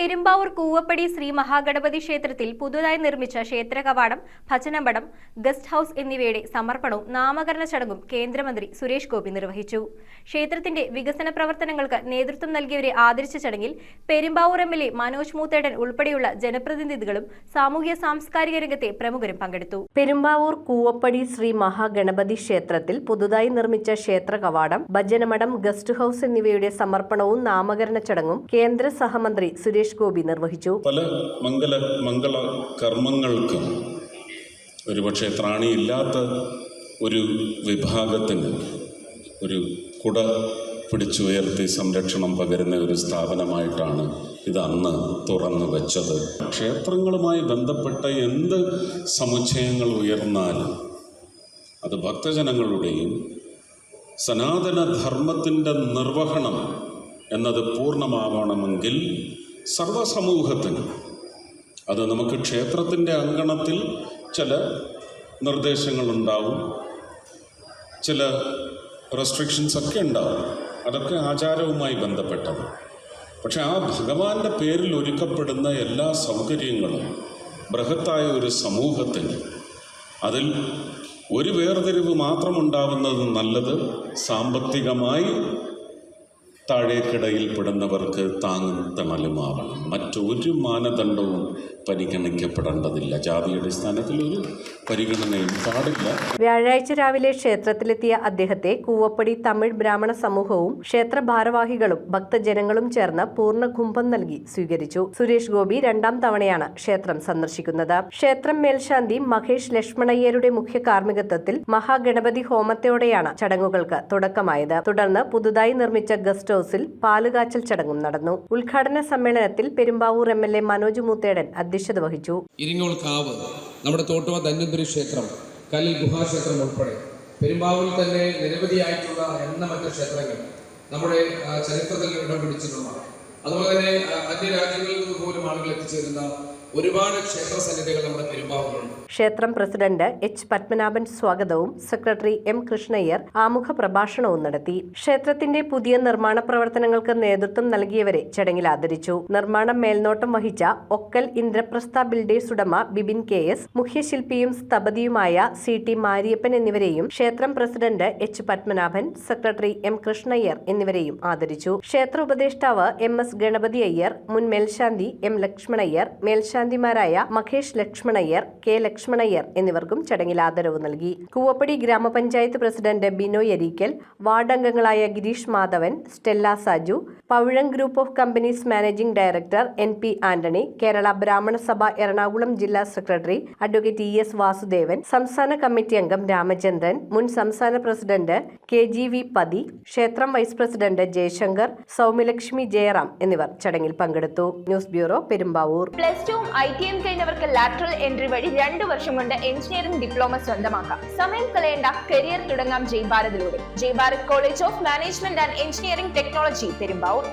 പെരുമ്പാവൂർ കൂവപ്പടി ശ്രീ മഹാഗണപതി ക്ഷേത്രത്തിൽ പുതുതായി നിർമ്മിച്ച ക്ഷേത്ര കവാടം, ഭജനമഠം, ഗസ്റ്റ് ഹൌസ് എന്നിവയുടെ സമർപ്പണവും നാമകരണ ചടങ്ങും കേന്ദ്രമന്ത്രി സുരേഷ് ഗോപി നിർവഹിച്ചു. ക്ഷേത്രത്തിന്റെ വികസന പ്രവർത്തനങ്ങൾക്ക് നേതൃത്വം നൽകിയവരെ ആദരിച്ച ചടങ്ങിൽ പെരുമ്പാവൂർ എംഎൽഎ മനോജ് മൂത്തേടൻ ഉൾപ്പെടെയുള്ള ജനപ്രതിനിധികളും സാമൂഹ്യ സാംസ്കാരിക രംഗത്തെ പ്രമുഖരും പങ്കെടുത്തു. പെരുമ്പാവൂർ കൂവപ്പടി ശ്രീ മഹാഗണപതി ക്ഷേത്രത്തിൽ പുതുതായി നിർമ്മിച്ച ക്ഷേത്ര കവാടം, ഭജനമഠം, ഗസ്റ്റ് ഹൌസ് എന്നിവയുടെ സമർപ്പണവും നാമകരണ ചടങ്ങും കേന്ദ്ര സഹമന്ത്രി സുരേഷ് ഗോപി നിർവഹിച്ചു. പല മംഗള കർമ്മങ്ങൾക്കും ഒരുപക്ഷെ ത്രാണിയില്ലാത്ത ഒരു വിഭാഗത്തിന് ഒരു കുട പിടിച്ചുയർത്തി സംരക്ഷണം പകരുന്ന ഒരു സ്ഥാപനമായിട്ടാണ് ഇത് അന്ന് തുറന്നു വെച്ചത്. ക്ഷേത്രങ്ങളുമായി ബന്ധപ്പെട്ട എന്ത് സമുച്ചയങ്ങൾ ഉയർന്നാലും അത് ഭക്തജനങ്ങളുടെയും സനാതന ധർമ്മത്തിൻ്റെ നിർവഹണം എന്നത് പൂർണ്ണമാവണമെങ്കിൽ സർവസമൂഹത്തിന് അത് നമുക്ക് ക്ഷേത്രത്തിൻ്റെ അങ്കണത്തിൽ ചില നിർദ്ദേശങ്ങളുണ്ടാവും, ചില റെസ്ട്രിക്ഷൻസ് ഒക്കെ ഉണ്ടാവും. അതൊക്കെ ആചാരവുമായി ബന്ധപ്പെട്ടത്. പക്ഷെ ആ ഭഗവാന്റെ പേരിൽ ഒരുക്കപ്പെടുന്ന എല്ലാ സൗകര്യങ്ങളും ബൃഹത്തായ ഒരു സമൂഹത്തിന് അതിൽ ഒരു വേർതിരിവ് മാത്രമുണ്ടാവുന്നത് നല്ലത്. സാമ്പത്തികമായി താഴേക്കിടയിൽപ്പെടുന്നവർക്ക് താങ്ങും തണലുമാവണം. മറ്റൊരു മാനദണ്ഡവും പരിഗണിക്കപ്പെടേണ്ടതില്ല. ജാതി അടിസ്ഥാനത്തിൽ ഒരു പരിഗണനയും പാടില്ല. വ്യാഴാഴ്ച രാവിലെ ക്ഷേത്രത്തിലെത്തിയ അദ്ദേഹത്തെ കൂവപ്പടി തമിഴ് ബ്രാഹ്മണ സമൂഹവും ക്ഷേത്ര ഭാരവാഹികളും ഭക്തജനങ്ങളും ചേർന്ന് പൂർണ്ണകുംഭം നൽകി സ്വീകരിച്ചു. സുരേഷ് ഗോപി രണ്ടാം തവണയാണ് ക്ഷേത്രം സന്ദർശിക്കുന്നത്. ക്ഷേത്രം മേൽശാന്തി മഹേഷ് ലക്ഷ്മണയ്യരുടെ മുഖ്യ കാർമ്മികത്വത്തിൽ മഹാഗണപതി ഹോമത്തോടെയാണ് ചടങ്ങുകൾക്ക് തുടക്കമായത്. തുടർന്ന് പുതുതായി നിർമ്മിച്ച ഗസ്റ്റ് ഹൌസിൽ പാലുകാച്ചൽ ചടങ്ങും നടന്നു. ഉദ്ഘാടന സമ്മേളനത്തിൽ പെരുമ്പാവൂർ എംഎൽഎ മനോജ് മൂത്തേടൻ അധ്യക്ഷത വഹിച്ചു. ഇരിങ്ങോൾ കാവ്, നമ്മുടെ തോട്ടുവ ധന്വന്തരി ക്ഷേത്രം, കല്ലിൽ ഗുഹാക്ഷേത്രം ഉൾപ്പെടെ പെരുമ്പാവൂരിൽ തന്നെ നിരവധിയായിട്ടുള്ള എണ്ണമറ്റ ക്ഷേത്രങ്ങൾ നമ്മുടെ ചരിത്രത്തിൽ ഇടം പിടിച്ചിട്ടുള്ളതാണ്. അതുപോലെ തന്നെ അന്യരാജ്യങ്ങളിൽ നിന്ന് പോലും ആളുകൾ എത്തിച്ചേരുന്ന ഒരുപാട് ക്ഷേത്ര സന്നിധികൾ നമ്മുടെ പെരുമ്പാവൂരിലുണ്ട്. ക്ഷേത്രം പ്രസിഡന്റ് എച്ച് പത്മനാഭൻ സ്വാഗതവും സെക്രട്ടറി എം കൃഷ്ണയ്യർ ആമുഖ പ്രഭാഷണവും നടത്തി. ക്ഷേത്രത്തിന്റെ പുതിയ നിർമ്മാണ പ്രവർത്തനങ്ങൾക്ക് നേതൃത്വം നൽകിയവരെ ചടങ്ങിൽ ആദരിച്ചു. നിർമ്മാണം മേൽനോട്ടം വഹിച്ച ഒക്കൽ ഇന്ദ്രപ്രസ്ഥ ബിൽഡേഴ്സ് ഉടമ ബിബിൻ കെ.എസ്, മുഖ്യശില്പിയും സ്ഥപതിയുമായ സി.ടി. മാരിയപ്പൻ എന്നിവരെയും ക്ഷേത്രം president H Padmanabhan, secretary M Krishna Iyer എന്നിവരെയും ആദരിച്ചു. ക്ഷേത്ര ഉപദേഷ്ടാവ് എം.എസ്. ഗണപതി അയ്യർ, മുൻ മേൽശാന്തി എം. ലക്ഷ്മണയ്യർ, മേൽശാന്തിമാരായ മഹേഷ് ലക്ഷ്മണയ്യർ, കെ. ലക്ഷ്മണയ്യർ എന്നിവർക്കും ചടങ്ങിൽ ആദരവ് നൽകി. കൂവപ്പടി ഗ്രാമപഞ്ചായത്ത് പ്രസിഡന്റ് ബിനോയ് അരീക്കൽ, വാർഡ് അംഗങ്ങളായ Girish Madhavan, Stella Saju, Pavizham group of companies managing director NP. Antony, Kerala Brahmana Sabha Ernakulam ജില്ലാ സെക്രട്ടറി അഡ്വക്കേറ്റ് ഇ.എസ്. വാസുദേവൻ, സംസ്ഥാന കമ്മിറ്റി അംഗം രാമചന്ദ്രൻ, മുൻ സംസ്ഥാന പ്രസിഡന്റ് കെ.ജി.വി. പതി, ക്ഷേത്രം വൈസ് പ്രസിഡന്റ് ജയശങ്കർ, സൗമ്യലക്ഷ്മി ജയറാം എന്നിവർ ചടങ്ങിൽ പങ്കെടുത്തു. News bureau, Perumbavoor. +2 ITM കഴിഞ്ഞവർക്ക് ലാറ്ററൽ എൻട്രി വഴി 2 വർഷം കൊണ്ട് എഞ്ചിനീയറിംഗ് ഡിപ്ലോമ സ്വന്തമാക്കാം. സമയം കളയേണ്ട, കരിയർ തുടങ്ങാം ജയ് ഭാരതിലൂടെ. Jai Bharat college of management and engineering technology, Perumbavoor.